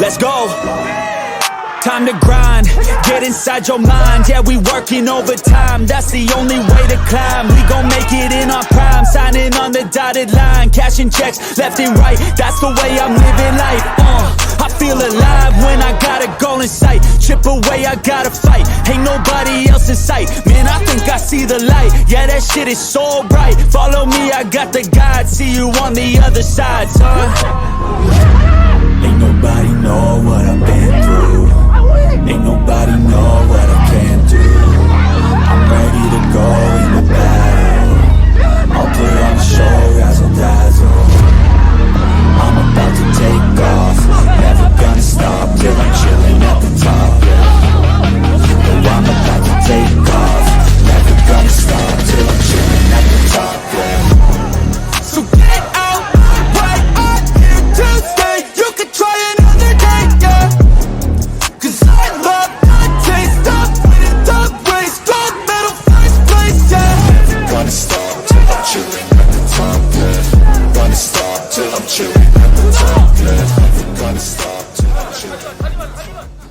let's go. Time to grind, get inside your mind. Yeah, we working overtime, that's the only way to climb. We gon' make it in our prime, signing on the dotted line. Cashing checks left and right, that's the way I'm living life. I feel alive when I got a goal in sight. Chip away, I gotta fight, ain't nobody else in sight. Man, I think I see the light, yeah, that shit is so bright. Follow me, I got the guide, see you on the other side, son. Ain't nobody know what I've been through. Ain't nobody know what I can do. I'm ready to go in the battle. I'll put on a show, razzle dazzle. I'm about to take off, never gonna stop till I'm chilling at the top. Oh, I'm about to take off, never gonna stop till I'm chilling at the top. So get out, right on here to stay. You can try another day, yeah. Cause I love the taste of winning the race. Gold medal, first place, yeah. Never gonna stop till I'm chilling at the top, yeah. Gonna stop till I'm chilling at the top, yeah. Never gonna stop till I'm chilling.